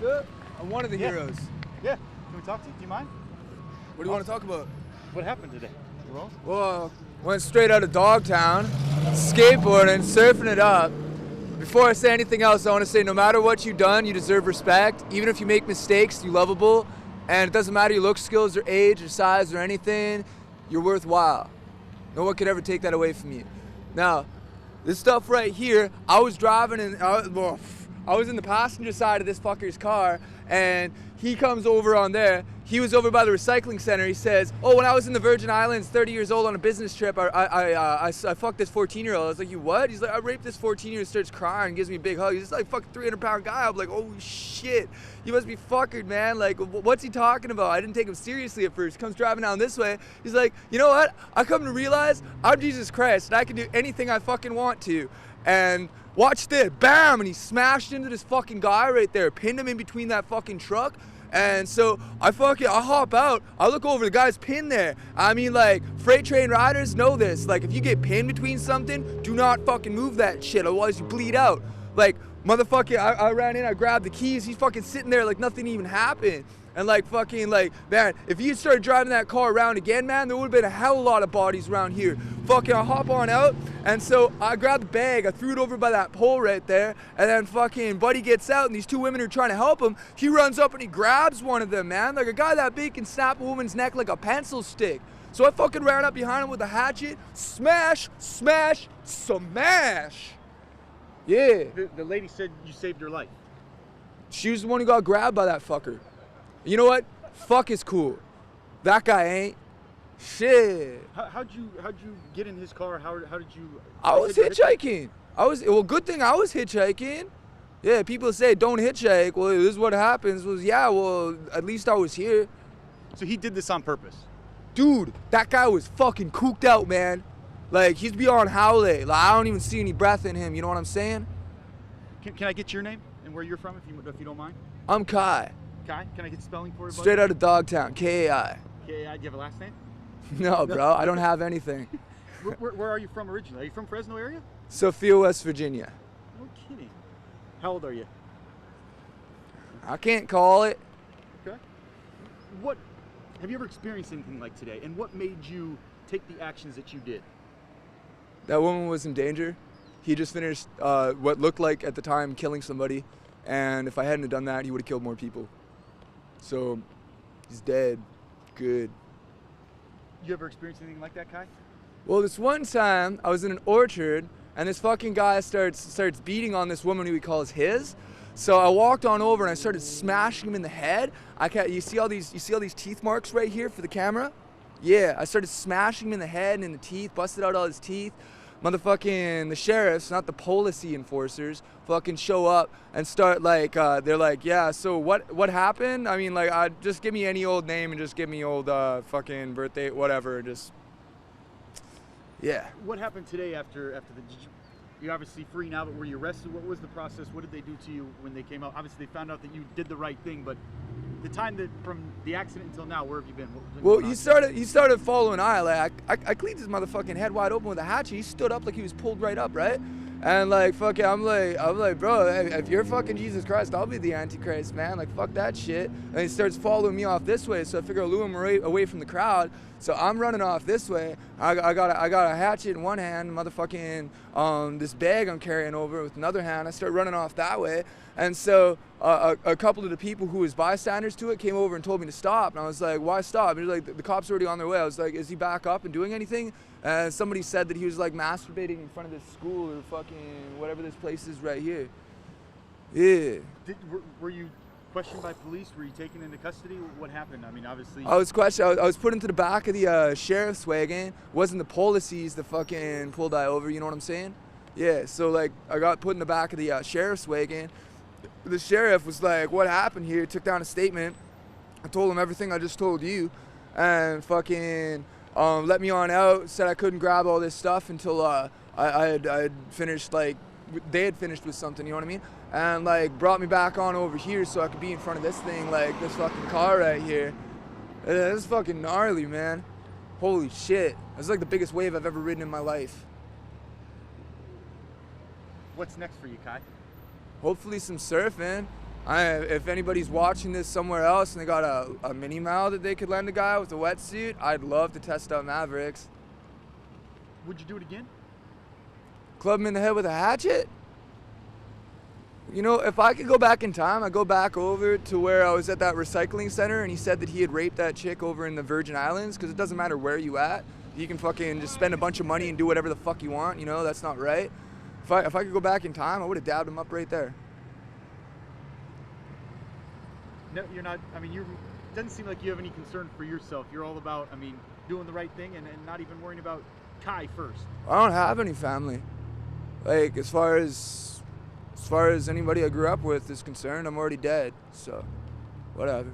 up? I'm one of the heroes. Yeah. Can we talk to you? Do you mind? What do you want to talk about? What happened today? Well, went straight out of Dogtown, skateboarding, surfing it up. Before I say anything else, I want to say no matter what you've done, you deserve respect. Even if you make mistakes, you're lovable. And it doesn't matter your look, skills, or age, or size, or anything, you're worthwhile. No one could ever take that away from you. Now, this stuff right here, I was driving and I was in the passenger side of this fucker's car, and he comes over on there. He was over by the recycling center. He says, oh, when I was in the Virgin Islands, 30 years old on a business trip, I fucked this 14-year-old. I was like, you what? He's like, I raped this 14-year-old, starts crying, gives me a big hug. He's like, fucking 300-pound guy. I'm like, oh shit, you must be fuckered, man. Like, what's he talking about? I didn't take him seriously at first. He comes driving down this way. He's like, you know what? I come to realize I'm Jesus Christ, and I can do anything I fucking want to. And watch this, bam, and he smashed into this fucking guy right there, pinned him in between that fucking truck. And so I hop out, I look over, the guy's pinned there. I mean, like, freight train riders know this. Like, if you get pinned between something, do not fucking move that shit, otherwise you bleed out. Like, motherfucking, I ran in, I grabbed the keys, he's fucking sitting there like nothing even happened. And like, fucking, like, man, if you started driving that car around again, man, there would have been a hell of a lot of bodies around here. Fucking, I hop on out, and so I grabbed the bag, I threw it over by that pole right there, and then fucking buddy gets out, and these two women are trying to help him. He runs up and he grabs one of them, man. Like, a guy that big can snap a woman's neck like a pencil stick. So I fucking ran up behind him with a hatchet, smash, smash, smash. Yeah. The lady said you saved her life. She was the one who got grabbed by that fucker. You know what? Fuck is cool. That guy ain't. Shit. How'd you get in his car? How did you? I was hitchhiking. Well, good thing I was hitchhiking. Yeah, people say don't hitchhike. Well, this is what happens. Well, at least I was here. So he did this on purpose? Dude, that guy was fucking cooked out, man. Like, he's beyond howley. Like, I don't even see any breath in him. You know what I'm saying? Can I get your name and where you're from, if you don't mind? I'm Kai. Kai? Can I get spelling for you, buddy? Straight out of Dogtown, K-A-I. K-A-I. Do you have a last name? No, bro, I don't have anything. Where are you from originally? Are you from Fresno area? Sophia, West Virginia. No kidding. How old are you? I can't call it. Okay. What have you ever experienced anything like today? And what made you take the actions that you did? That woman was in danger. He just finished what looked like at the time killing somebody, and if I hadn't have done that, he would have killed more people. So he's dead. Good. You ever experienced anything like that, Kai? Well, this one time I was in an orchard, and this fucking guy starts beating on this woman who he calls his. So I walked on over and I started smashing him in the head. You see all these teeth marks right here for the camera? Yeah, I started smashing him in the head and in the teeth, busted out all his teeth. Motherfucking the sheriffs, not the policy enforcers, fucking show up and start like, they're like, yeah, so what happened? I mean, like, just give me any old name and just give me old fucking birthday, whatever, just, yeah. What happened today after you're obviously free now, but were you arrested? What was the process? What did they do to you when they came out? Obviously, they found out that you did the right thing, but the time that from the accident until now, where have you been? Well, he started following I. Like, I cleaned his motherfucking head wide open with a hatchet. He stood up like he was pulled right up, right? And like, fucking, I'm like, bro, if you're fucking Jesus Christ, I'll be the Antichrist, man. Like, fuck that shit. And he starts following me off this way, so I figure I'll lure him away from the crowd. So I'm running off this way. I got a hatchet in one hand, motherfucking this bag I'm carrying over with another hand. I start running off that way. And so a couple of the people who was bystanders to it came over and told me to stop. And I was like, why stop? And he was like, the cops are already on their way. I was like, is he back up and doing anything? And somebody said that he was like masturbating in front of this school or fucking whatever this place is right here. Yeah. Were you questioned by police? Were you taken into custody? What happened? I mean, obviously. I was questioned. I was put into the back of the sheriff's wagon. It wasn't the policies that fucking pulled I over. You know what I'm saying? Yeah. So like, I got put in the back of the sheriff's wagon. The sheriff was like, "What happened here?" Took down a statement. I told him everything I just told you, and fucking let me on out. Said I couldn't grab all this stuff until I had finished, like they had finished with something. You know what I mean? And like brought me back on over here so I could be in front of this thing, like this fucking car right here. This is fucking gnarly, man. Holy shit. This is like the biggest wave I've ever ridden in my life. What's next for you, Kai? Hopefully some surfing. If anybody's watching this somewhere else and they got a mini Mal that they could lend a guy with a wetsuit, I'd love to test out Mavericks. Would you do it again? Club him in the head with a hatchet? You know, if I could go back in time, I'd go back over to where I was at that recycling center and he said that he had raped that chick over in the Virgin Islands, because it doesn't matter where you at. You can fucking just spend a bunch of money and do whatever the fuck you want, you know? That's not right. If I could go back in time, I would have dabbed him up right there. No, you're not. I mean, it doesn't seem like you have any concern for yourself. You're all about, I mean, doing the right thing and not even worrying about Kai first. I don't have any family. Like, as far as anybody I grew up with is concerned, I'm already dead. So, whatever.